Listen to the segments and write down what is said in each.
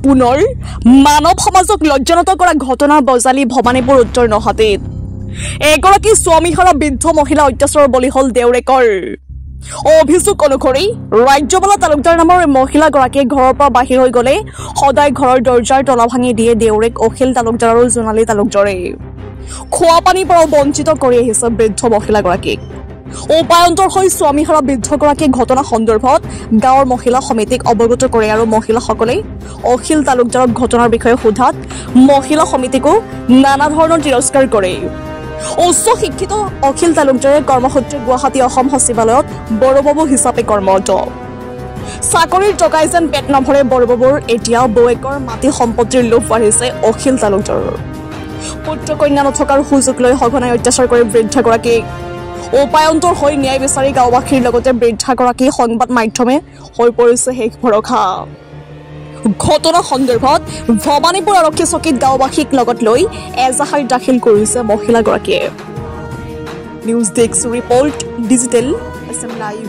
পুনৰ মানৱ সমাজক লজ্জানত কৰা ঘটনা বজালি ভবানীপুৰ উত্তৰ নহাটীত এগৰাকী স্বামীহাৰা বৃদ্ধ মহিলা অত্যাচাৰৰ বলি হল দেউৰেকৰ অভিযোগ অনুসৰি ৰাজ্যপালা তালুকদাৰ নামৰ মহিলাগৰাকীয়ে ঘৰৰ পৰা বাহিৰ হৈ গলে সদায় ঘৰৰ দৰ্জাৰ তলা ভাঙি দিয়ে দেউৰেক অখিল তালুকদাৰ আৰু জোনালী তালুকদাৰে খোৱা পানীৰ পৰা বঞ্চিত কৰি আহিছে বৃদ্ধ মহিলাগৰাকীক উপায়ন্তৰ হৈ স্বামীহাৰা বৃদ্ধগৰাকীয়ে ঘটনা সন্দৰ্ভত গাঁৱৰ মহিলা সমিতিক অৱগত কৰে আৰু মহিলাসকলে অখিল তালুকদাৰক ঘটনাৰ বিষয়ে সোধাত মহিলা সমিতিকো নানা ধৰণৰ তিৰস্কাৰ কৰে উচ্চ শিক্ষিত অখিল তালুকদাৰে কৰ্মসূত্ৰে গুৱাহাটী অসম সচিবালয়ত বড়োবাবু হিচাপে কৰ্মৰত চাকৰিৰ টকাই যেন পেট নভৰে বড়োবাবুৰ এতিয়া বৌয়েকৰ মাটি সম্পত্তিৰ লোভ বাঢ়িছে অখিল তালুকদাৰৰ পুত্ৰ কন্যা নথকাৰ সুযোগ লৈ সঘনাই অত্যাচাৰ কৰে বৃদ্ধগৰাকীক উপায়ন্তৰ হৈ ন্যায় বিচাৰি গাঁওবাসীৰ লগতে বৃদ্ধাগৰাকী সংবাদ মাধ্যমে হৈ পৰিছে শেষ ভৰসা ঘটনা সন্দৰ্ভত ভবানীপুৰ আৰক্ষী চকীত গাঁওবাসীক লগত লৈ এজাহাৰ দাখিল কৰিছে মহিলাগৰাকীয়ে news desk report digital SM live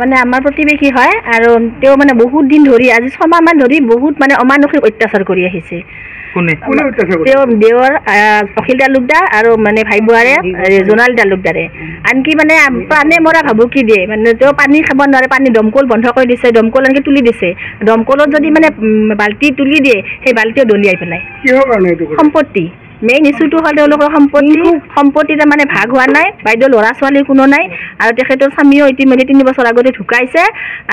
মানে আমাৰ প্ৰতিবেশী হয় আৰু তেওঁ মানে বহুত দিন ধৰি আজি 6 মাহ মান ধৰি বহুত মানে অমানসিক অত্যাচাৰ কৰি আহিছে তেওঁ দেৱৰ অখিল তালুকদাৰ আৰু মানে ভাই বুৱাৰে জোনালী তালুকদাৰে আনকি মানে প্ৰাণে মৰা ভাবুকি দিয়ে মানে তেওঁ পানী খাব নোৱাৰে পানী দমকল বন্ধ কৰি দিছে দমকল আনকি তুলি দিছে দমকলত যদি মানে বাল্টি তুলি দিয়ে সেই বাল্টিও দলিয়াই পেলাই সম্পত্তি মেইন ইস্যুটো হ'ল তেওঁলোকৰ সম্পত্তিতে মানে ভাগ হোৱা নাই বাইদেউ ল'ৰা ছোৱালী কোনো নাই আৰু তেখেতৰ স্বামীও ইতিমধ্যে 3 বছৰ আগতে ঢুকাইছে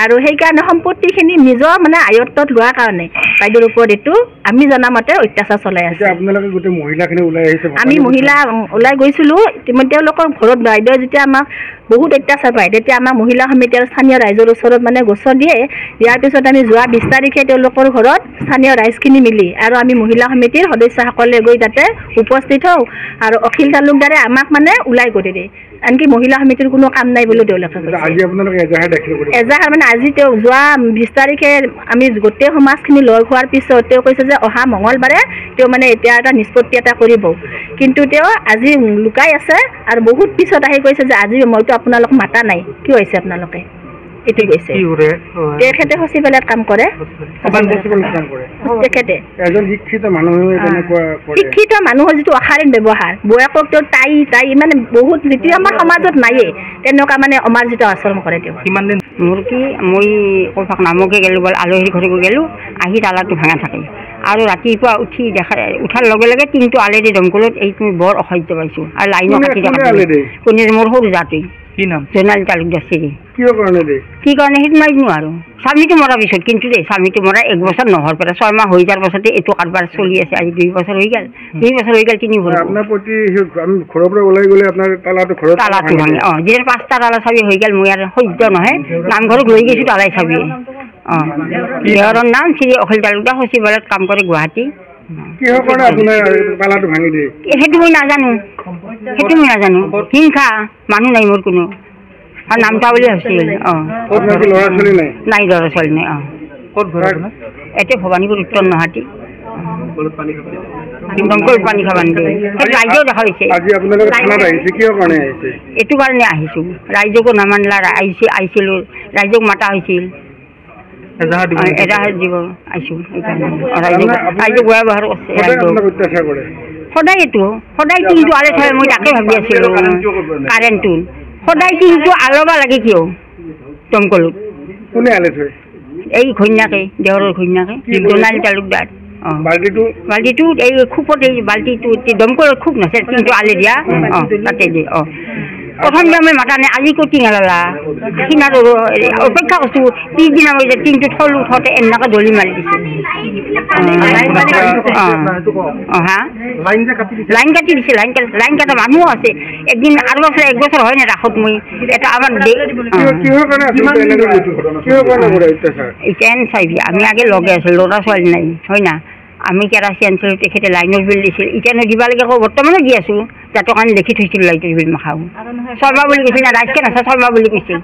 আৰু সেইকাৰণে সম্পত্তিখিনি নিজৰ মানে আয়ত্তত লোৱাৰ কাৰণে বাইদেউৰ ওপৰত এইটো আমি জনামতে অত্যাচাৰ চলাই আছে আপোনালোকে গোটেই মহিলাখিনি ওলাই আহিছে আমি মহিলা ওলাই গৈছিলোঁ ইতিমধ্যে তেওঁলোকৰ ঘৰত বাইদেউ যেতিয়া আমাক বহুত অত্যাচাৰ পায় তেতিয়া আমাৰ মহিলা সমিতি আৰু স্থানীয় ৰাইজৰ ওচৰত মানে গোচৰ দিয়ে ইয়াৰ পিছত আমি যোৱা 20 তাৰিখে তেওঁলোকৰ ঘৰত স্থানীয় ৰাইজখিনি মিলি আৰু আমি মহিলা সমিতিৰ সদস্যসকলে গৈ তাতে উপস্থিত হওঁ আৰু অখিল তালুকদাৰে আমাক মানে ওলাই কৰি দিয়ে আনকি মহিলা সমিতিৰ কোনো কাম নাই বুলি তেওঁলোকে আজি আপোনালোকে এজাহাৰ মানে আজি তেওঁ যোৱা 20 তাৰিখে আমি গোটেই সমাজখিনি লগ হোৱাৰ পিছত তেওঁ কৈছে যে অহা মঙলবাৰে তেওঁ মানে এতিয়া এটা নিষ্পত্তি এটা কৰিব কিন্তু তেওঁ আজি লুকাই আছে আৰু বহুত পিছত আহি কৈছে যে আজি মইতো আপোনালোক মাতা নাই কি হৈছে আপোনালোকে এটো কৈছে তেখেতে সচিবালয়ত কাম কৰে তেখেতে এজন শিক্ষিত মানুহৰ যিটো অশালীন ব্যৱহাৰ বয়কক তেওঁ তাই মানে বহুত যিটো আমাৰ সমাজত নাইয়ে তেনেকুৱা মানে অমাৰ্জিত আচৰণ কৰে তেওঁ কিমান দিন মোৰ কি মই কৈছাক নামকে গেলো বল আলহীৰ ঘৰক গেলো আহি তালাটো ভাঙা থাকে আৰু ৰাতিপুৱা উঠি উঠাৰ লগে লগে টিংটো আলেদি দমকলত এইটো বৰ অসহ্য পাইছো আৰু লাইনো কাটি কোনে মোৰ সৰু জাতি কি নাম জোনালী তালুকদাৰ চিৰি কি কাৰণে সেইটো মাৰিব নোৱাৰো স্বামীটো মৰাৰ পিছত কিন্তু দেই স্বামীটো মৰা 1 বছৰ নোহোৱাৰ পৰা 6 মাহ হৈ যোৱাৰ পাছতে এইটো কাৰবাৰ চলি আছে আজি 2 বছৰ হৈ গ'ল 2 বছৰ হৈ গ'ল 3 বছৰ আপোনাৰ প্ৰতি আমি ঘৰৰ পৰা ওলাই গ'লে আপোনাৰ তালাটো ভাঙে যিহেতু 5টা তালা চাবি হৈ গ'ল মই আৰু সহ্য নহয় নামঘৰত লৈ গৈছোঁ তালাই চাবি তেওঁৰ নাম শ্ৰী অখিল তালুকদাৰ সচিবালয়ত কাম কৰে গুৱাহাটী সেইটো মই নাজানো হিংসা মানুহ নাই মোৰ কোনো আৰু নামটা বুলি ভাবিছিল নাই ল'ৰা ছোৱালী নাই এতিয়া ভবানীপুৰ উত্তৰ নহাটী দমকল পানী খাব নিদিয়ে ৰাইজেও দেখা পাইছে এইটো কাৰণে আহিছোঁ ৰাইজকো নামানিলা আহিছিলোঁ ৰাইজক মাতা হৈছিল এজাহাৰ দিব আহিছোঁ ৰাইজক ব্যৱহাৰ কৰিছে সদায় এইটো সদায় টিংটো আলে থয় মই তাকে ভাবি আছিলোঁ কাৰেণ্টটো সদায় টিংটো আলবা লাগে কিয় দমকলত কোনে আলে থয় এই ঘৈণীয়াকে দেওৰৰ ঘৈণীয়াকে জোনালী তালুকদাৰ বাল্টিটো এই খুবত এই বাল্টিটো দমকলত খুব নাছে টিংটো আলে দিয়া তাতে দিয়ে প্ৰথম আমি মাতা নাই আজি ক'ত টিং আলালা কিনাৰো অপেক্ষা কৰিছোঁ পিছদিনা মই যে টিংটো থলোঁ থওঁতে এনেকৈ দলি মাৰি দিছোঁ লাইন কাটি দিছে লাইন কটা মানুহো আছে একদিন আৰু বছৰ 1 বছৰ হয় নাই ৰাসত মই এটা আমাৰ এতিয়া চাবি আমি আগে লগে আছোঁ ল'ৰা ছোৱালী নাই হয় না আমি কেৰাচি আনিছিলোঁ তেখেতে লাইনৰ বিল দিছিল এতিয়া দিব লাগে আকৌ বৰ্তমানো দি আছোঁ যাতে কাৰণে লিখি থৈছিলোঁ লাইটৰ বিল নাখাওঁ চলবা বুলি কৈছিল না ৰাইজকে নাচা চলবা বুলি কৈছিল